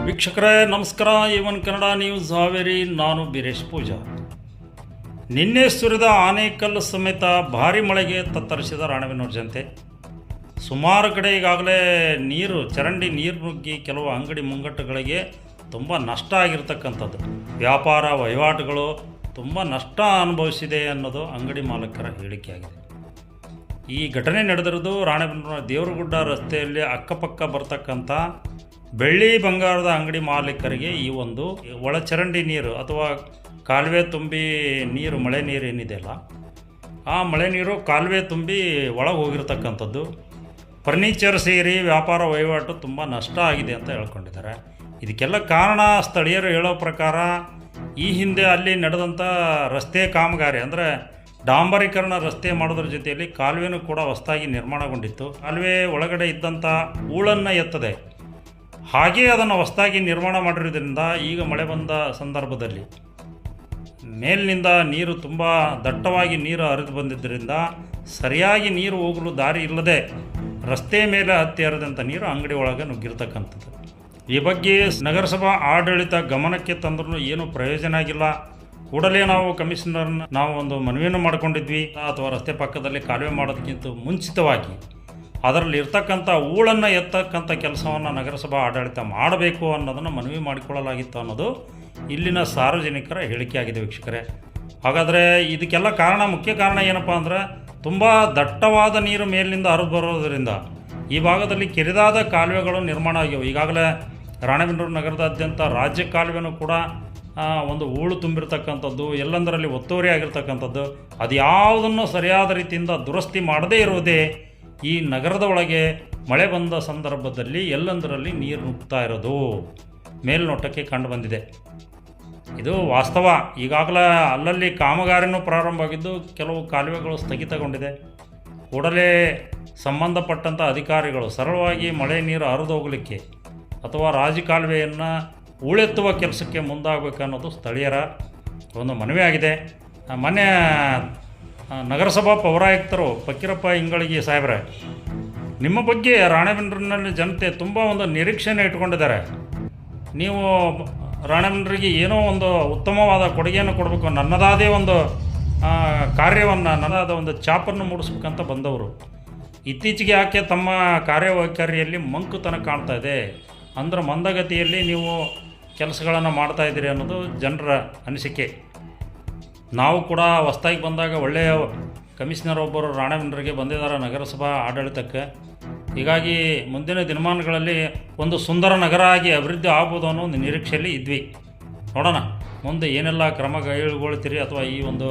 ವೀಕ್ಷಕರೇ ನಮಸ್ಕಾರ. ಇವನ್ ಕನ್ನಡ ನ್ಯೂಸ್ ಹಾವೇರಿ. ನಾನು ಬೀರೇಶ್ ಪೂಜಾ. ನಿನ್ನೆ ಸುರಿದ ಆನೇಕಲ್ ಸಮೇತ ಭಾರಿ ಮಳೆಗೆ ತತ್ತರಿಸಿದ ರಾಣೆಬೆನ್ನೂರು ಜನತೆ. ಸುಮಾರು ಕಡೆ ಈಗಾಗಲೇ ಚರಂಡಿ ನೀರು ನುಗ್ಗಿ ಕೆಲವು ಅಂಗಡಿ ಮುಂಗಟ್ಟುಗಳಿಗೆ ತುಂಬ ನಷ್ಟ ಆಗಿರ್ತಕ್ಕಂಥದ್ದು. ವ್ಯಾಪಾರ ವಹಿವಾಟುಗಳು ತುಂಬ ನಷ್ಟ ಅನುಭವಿಸಿದೆ ಅನ್ನೋದು ಅಂಗಡಿ ಮಾಲೀಕರ ಹೇಳಿಕೆಯಾಗಿದೆ. ಈ ಘಟನೆ ನಡೆದಿರೋದು ರಾಣೆಬೆನ್ನೂರು ದೇವರಗುಡ್ಡ ರಸ್ತೆಯಲ್ಲಿ ಅಕ್ಕಪಕ್ಕ ಬರ್ತಕ್ಕಂಥ ಬೆಳ್ಳಿ ಬಂಗಾರದ ಅಂಗಡಿ ಮಾಲೀಕರಿಗೆ ಈ ಒಂದು ಒಳಚರಂಡಿ ನೀರು ಅಥವಾ ಕಾಲುವೆ ತುಂಬಿ ನೀರು, ಮಳೆ ನೀರು ಏನಿದೆಯಲ್ಲ, ಆ ಮಳೆ ನೀರು ಕಾಲುವೆ ತುಂಬಿ ಒಳಗೆ ಹೋಗಿರ್ತಕ್ಕಂಥದ್ದು. ಫರ್ನಿಚರ್ ಸೇರಿ ವ್ಯಾಪಾರ ವಹಿವಾಟು ತುಂಬ ನಷ್ಟ ಆಗಿದೆ ಅಂತ ಹೇಳ್ಕೊಂಡಿದ್ದಾರೆ. ಇದಕ್ಕೆಲ್ಲ ಕಾರಣ ಸ್ಥಳೀಯರು ಹೇಳೋ ಪ್ರಕಾರ ಈ ಹಿಂದೆ ಅಲ್ಲಿ ನಡೆದಂಥ ರಸ್ತೆ ಕಾಮಗಾರಿ, ಅಂದರೆ ಡಾಂಬರೀಕರಣ ರಸ್ತೆ ಮಾಡೋದ್ರ ಜೊತೆಯಲ್ಲಿ ಕಾಲುವೆನೂ ಕೂಡ ಹೊಸದಾಗಿ ನಿರ್ಮಾಣಗೊಂಡಿತ್ತು. ಕಾಲುವೆ ಒಳಗಡೆ ಇದ್ದಂಥ ಹೂಳನ್ನು ಎತ್ತದೆ, ಹಾಗೇ ಅದನ್ನು ಹೊಸದಾಗಿ ನಿರ್ಮಾಣ ಮಾಡಿರೋದ್ರಿಂದ ಈಗ ಮಳೆ ಬಂದ ಸಂದರ್ಭದಲ್ಲಿ ಮೇಲಿನಿಂದ ನೀರು ತುಂಬ ದಟ್ಟವಾಗಿ ನೀರು ಹರಿದು ಬಂದಿದ್ದರಿಂದ ಸರಿಯಾಗಿ ನೀರು ಹೋಗಲು ದಾರಿ ಇಲ್ಲದೆ ರಸ್ತೆ ಮೇಲೆ ಹತ್ತಿ ಹರಿದಂಥ ನೀರು ಅಂಗಡಿ ಒಳಗೆ ನುಗ್ಗಿರ್ತಕ್ಕಂಥದ್ದು. ಈ ಬಗ್ಗೆ ನಗರಸಭಾ ಆಡಳಿತ ಗಮನಕ್ಕೆ ತಂದ್ರೂ ಏನೂ ಪ್ರಯೋಜನ ಆಗಿಲ್ಲ. ಕೂಡಲೇ ನಾವು ಕಮಿಷನರ್ನ ಒಂದು ಮನವಿಯನ್ನು ಮಾಡಿಕೊಂಡಿದ್ವಿ. ಅಥವಾ ರಸ್ತೆ ಪಕ್ಕದಲ್ಲಿ ಕಾಲುವೆ ಮಾಡೋದಕ್ಕಿಂತ ಮುಂಚಿತವಾಗಿ ಅದರಲ್ಲಿ ಇರ್ತಕ್ಕಂಥ ಹೂಳನ್ನು ಎತ್ತಕ್ಕಂಥ ಕೆಲಸವನ್ನು ನಗರಸಭಾ ಆಡಳಿತ ಮಾಡಬೇಕು ಅನ್ನೋದನ್ನು ಮನವಿ ಮಾಡಿಕೊಳ್ಳಲಾಗಿತ್ತು ಅನ್ನೋದು ಇಲ್ಲಿನ ಸಾರ್ವಜನಿಕರ ಹೇಳಿಕೆಯಾಗಿದೆ. ವೀಕ್ಷಕರೇ, ಹಾಗಾದರೆ ಇದಕ್ಕೆಲ್ಲ ಮುಖ್ಯ ಕಾರಣ ಏನಪ್ಪ ಅಂದರೆ ತುಂಬ ದಟ್ಟವಾದ ನೀರು ಮೇಲಿನಿಂದ ಹರಿದು ಬರೋದರಿಂದ ಈ ಭಾಗದಲ್ಲಿ ಕಿರಿದಾದ ಕಾಲುವೆಗಳು ನಿರ್ಮಾಣ ಆಗಿವೆ. ಈಗಾಗಲೇ ರಾಣೆಬೆನ್ನೂರು ನಗರದಾದ್ಯಂತ ರಾಜ್ಯ ಕಾಲುವೆನೂ ಕೂಡ ಒಂದು ಹೂಳು ತುಂಬಿರ್ತಕ್ಕಂಥದ್ದು, ಎಲ್ಲಂದರಲ್ಲಿ ಒತ್ತುವರಿ ಆಗಿರ್ತಕ್ಕಂಥದ್ದು. ಅದು ಯಾವುದನ್ನು ಸರಿಯಾದ ರೀತಿಯಿಂದ ದುರಸ್ತಿ ಮಾಡದೇ ಇರುವುದೇ ಈ ನಗರದ ಒಳಗೆ ಮಳೆ ಬಂದ ಸಂದರ್ಭದಲ್ಲಿ ಎಲ್ಲಂದರಲ್ಲಿ ನೀರು ನುಗ್ತಾ ಇರೋದು ಮೇಲ್ನೋಟಕ್ಕೆ ಕಂಡುಬಂದಿದೆ. ಇದು ವಾಸ್ತವ. ಈಗಾಗಲೇ ಅಲ್ಲಲ್ಲಿ ಕಾಮಗಾರಿನೂ ಪ್ರಾರಂಭವಾಗಿದ್ದು ಕೆಲವು ಕಾಲುವೆಗಳು ಸ್ಥಗಿತಗೊಂಡಿದೆ. ಕೂಡಲೇ ಸಂಬಂಧಪಟ್ಟಂಥ ಅಧಿಕಾರಿಗಳು ಸರಳವಾಗಿ ಮಳೆ ನೀರು ಹರಿದು ಹೋಗಲಿಕ್ಕೆ ಅಥವಾ ರಾಜಿ ಕಾಲುವೆಯನ್ನು ಹೂಳೆತ್ತುವ ಕೆಲಸಕ್ಕೆ ಮುಂದಾಗಬೇಕನ್ನೋದು ಸ್ಥಳೀಯರ ಒಂದು ಮನವಿ ಆಗಿದೆ. ಮೊನ್ನೆ ನಗರಸಭಾ ಪೌರಾಯುಕ್ತರು ಫಕೀರಪ್ಪ ಇಂಗಳಗಿ ಸಾಹೇಬ್ರೆ, ನಿಮ್ಮ ಬಗ್ಗೆ ರಾಣೆಬೆನ್ನೂರಿನಲ್ಲಿ ಜನತೆ ತುಂಬ ಒಂದು ನಿರೀಕ್ಷೆಯನ್ನು ಇಟ್ಕೊಂಡಿದ್ದಾರೆ. ನೀವು ರಾಣೆಬೆನ್ನೂರಿಗೆ ಏನೋ ಒಂದು ಉತ್ತಮವಾದ ಕೊಡುಗೆಯನ್ನು ಕೊಡಬೇಕು, ನನ್ನದಾದೇ ಒಂದು ಕಾರ್ಯವನ್ನು, ನನ್ನದಾದ ಒಂದು ಛಾಪನ್ನು ಮೂಡಿಸ್ಬೇಕಂತ ಬಂದವರು. ಇತ್ತೀಚೆಗೆ ಯಾಕೆ ತಮ್ಮ ಕಾರ್ಯವೈಖರಿಯಲ್ಲಿ ಮಂಕುತನ ಕಾಣ್ತಾ ಇದೆ, ಅಂದ್ರೆ ಮಂದಗತಿಯಲ್ಲಿ ನೀವು ಕೆಲಸಗಳನ್ನು ಮಾಡ್ತಾಯಿದ್ದೀರಿ ಅನ್ನೋದು ಜನರ ಅನಿಸಿಕೆ. ನಾವು ಕೂಡ ಹೊಸದಾಗಿ ಬಂದಾಗ ಒಳ್ಳೆಯ ಕಮಿಷನರ್ ಒಬ್ಬರು ರಾಣೆಬೆನ್ನೂರಿಗೆ ಬಂದಿದ್ದಾರೆ ನಗರಸಭಾ ಆಡಳಿತಕ್ಕೆ. ಹೀಗಾಗಿ ಮುಂದಿನ ದಿನಮಾನಗಳಲ್ಲಿ ಒಂದು ಸುಂದರ ನಗರ ಆಗಿ ಅಭಿವೃದ್ಧಿ ಆಗ್ಬೋದು ಅನ್ನೋ ಒಂದು ನಿರೀಕ್ಷೆಯಲ್ಲಿ ಇದ್ವಿ. ನೋಡೋಣ ಮುಂದೆ ಏನೆಲ್ಲ ಕ್ರಮ ಕೈಗೊಳ್ತೀರಿ ಅಥವಾ ಈ ಒಂದು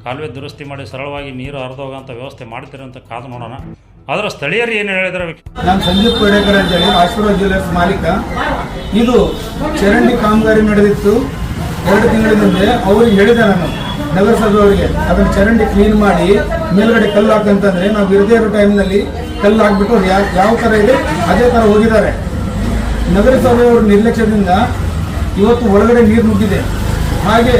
ಕಾಲುವೆ ದುರಸ್ತಿ ಮಾಡಿ ಸರಳವಾಗಿ ನೀರು ಹರಿದು ಹೋಗೋಂಥ ವ್ಯವಸ್ಥೆ ಮಾಡ್ತೀರಿ ಅಂತ ಕಾದು ನೋಡೋಣ. ಆದರೆ ಸ್ಥಳೀಯರು ಏನು ಹೇಳಿದರೆ, ನಾನು ಸಂಜೀವ್ ಪೇಡೇಕರ್ ಅಂತೇಳಿ ಆಶೀರ್ವಾದ್ ಜ್ಯುವೆಲರ್ಸ್ ಮಾಲೀಕ. ಇದು ಚರಂಡಿ ಕಾಮಗಾರಿ ನಡೆದಿತ್ತು 2 ತಿಂಗಳ ಹಿಂದೆ. ಅವ್ರಿಗೆ ಹೇಳಿದೆ ನಾನು ನಗರಸಭೆಯವರಿಗೆ, ಅದನ್ನು ಚರಂಡಿ ಕ್ಲೀನ್ ಮಾಡಿ ಮೇಲ್ಗಡೆ ಕಲ್ಲು ಹಾಕಂತಂದರೆ ನಾವು ಇರದೇ ಇರೋ ಟೈಮ್ನಲ್ಲಿ ಕಲ್ಲು ಹಾಕ್ಬಿಟ್ಟು ಯಾವ ಥರ ಇದೆ ಅದೇ ಥರ ಹೋಗಿದ್ದಾರೆ. ನಗರಸಭೆಯವ್ರ ನಿರ್ಲಕ್ಷ್ಯದಿಂದ ಇವತ್ತು ಒಳಗಡೆ ನೀರು ನುಗ್ಗಿದೆ. ಹಾಗೆ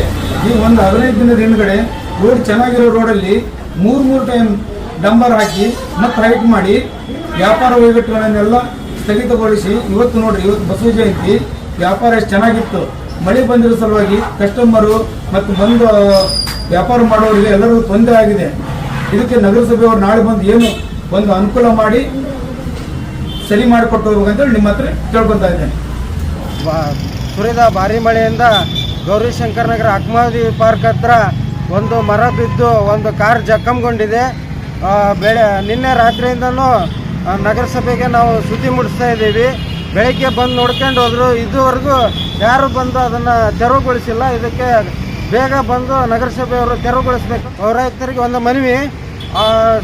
ಈ ಒಂದು 15 ದಿನದ ಹಿಂದ್ಗಡೆ ರೋಡ್ ಚೆನ್ನಾಗಿರೋ ರೋಡಲ್ಲಿ 3 ಟೈಮ್ ಡಂಬರ್ ಹಾಕಿ ಮತ್ತೆ ಹೈಟ್ ಮಾಡಿ ವ್ಯಾಪಾರ ವಹಿವಾಟುಗಳನ್ನೆಲ್ಲ ಸ್ಥಗಿತಗೊಳಿಸಿ ಇವತ್ತು ನೋಡ್ರಿ, ಇವತ್ತು ಬಸವ ಜಯಂತಿ, ವ್ಯಾಪಾರ ಎಷ್ಟು ಚೆನ್ನಾಗಿತ್ತು. ಮಳೆ ಬಂದಿರೋ ಸಲುವಾಗಿ ಕಸ್ಟಮರು ಮತ್ತು ಬಂದು ವ್ಯಾಪಾರ ಮಾಡೋರಿಗೆ ಎಲ್ಲರಿಗೂ ತೊಂದರೆ ಆಗಿದೆ. ಇದಕ್ಕೆ ನಗರಸಭೆಯವರು ನಾಳೆ ಬಂದು ಏನು ಒಂದು ಅನುಕೂಲ ಮಾಡಿ ಸರಿ ಮಾಡಿಕೊಟ್ಟು ಹೋಗ್ಬೇಕಂತೇಳಿ ನಿಮ್ಮ ಹತ್ರ ಕೇಳ್ಕೊತಾ ಇದ್ದೇನೆ. ಸುರಿದ ಭಾರಿ ಮಳೆಯಿಂದ ಗೌರಿಶಂಕರ್ ನಗರ ಅಕ್ಮಾದಿ ಪಾರ್ಕ್ ಹತ್ರ ಒಂದು ಮರ ಬಿದ್ದು ಒಂದು ಕಾರ್ ಜಖಂಗೊಂಡಿದೆ. ನಿನ್ನೆ ರಾತ್ರಿಯಿಂದನೂ ನಗರಸಭೆಗೆ ನಾವು ಸುದ್ದಿ ಮುಟ್ಟಿಸ್ತಾ ಇದ್ದೀವಿ. ಬೆಳಗ್ಗೆ ಬಂದು ನೋಡ್ಕೊಂಡು ಹೋದ್ರು, ಇದುವರೆಗೂ ಯಾರು ಬಂದು ಅದನ್ನು ತೆರವುಗೊಳಿಸಿಲ್ಲ. ಇದಕ್ಕೆ ಬೇಗ ಬಂದು ನಗರಸಭೆಯವರು ತೆರವುಗೊಳಿಸಬೇಕು. ಪೌರಾಯುಕ್ತರಿಗೆ ಒಂದು ಮನವಿ,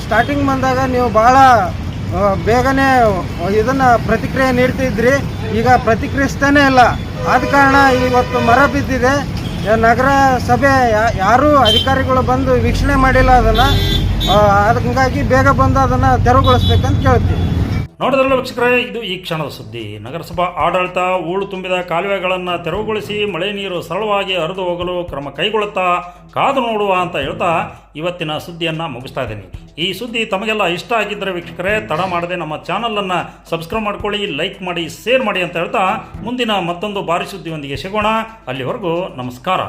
ಸ್ಟಾರ್ಟಿಂಗ್ ಬಂದಾಗ ನೀವು ಭಾಳ ಬೇಗನೆ ಇದನ್ನು ಪ್ರತಿಕ್ರಿಯೆ ನೀಡ್ತಿದ್ರಿ, ಈಗ ಪ್ರತಿಕ್ರಿಯಿಸ್ತಾನೇ ಇಲ್ಲ. ಆದ ಕಾರಣ ಇವತ್ತು ಮರ ಬಿದ್ದಿದೆ. ನಗರಸಭೆ ಯಾರೂ ಅಧಿಕಾರಿಗಳು ಬಂದು ವೀಕ್ಷಣೆ ಮಾಡಿಲ್ಲ ಅದನ್ನು. ಹಂಗಾಗಿ ಬೇಗ ಬಂದು ಅದನ್ನು ತೆರವುಗೊಳಿಸ್ಬೇಕಂತ ಕೇಳ್ತೀವಿ. ನೋಡಿದ್ರಲ್ಲ ವೀಕ್ಷಕರೇ, ಇದು ಈ ಕ್ಷಣದ ಸುದ್ದಿ. ನಗರಸಭಾ ಆಡಳಿತ ಹೂಳು ತುಂಬಿದ ಕಾಲುವೆಗಳನ್ನು ತೆರವುಗೊಳಿಸಿ ಮಳೆ ನೀರು ಸರಳವಾಗಿ ಹರಿದು ಹೋಗಲು ಕ್ರಮ ಕೈಗೊಳ್ಳುತ್ತಾ ಕಾದು ನೋಡುವ ಅಂತ ಹೇಳ್ತಾ ಇವತ್ತಿನ ಸುದ್ದಿಯನ್ನು ಮುಗಿಸ್ತಾ ಇದ್ದೀನಿ. ಈ ಸುದ್ದಿ ತಮಗೆಲ್ಲ ಇಷ್ಟ ಆಗಿದ್ದರೆ ವೀಕ್ಷಕರೇ, ತಡ ಮಾಡದೆ ನಮ್ಮ ಚಾನಲನ್ನು ಸಬ್ಸ್ಕ್ರೈಬ್ ಮಾಡ್ಕೊಳ್ಳಿ, ಲೈಕ್ ಮಾಡಿ, ಶೇರ್ ಮಾಡಿ ಅಂತ ಹೇಳ್ತಾ ಮುಂದಿನ ಮತ್ತೊಂದು ಭಾರಿ ಸುದ್ದಿಯೊಂದಿಗೆ ಸಿಗೋಣ. ಅಲ್ಲಿವರೆಗೂ ನಮಸ್ಕಾರ.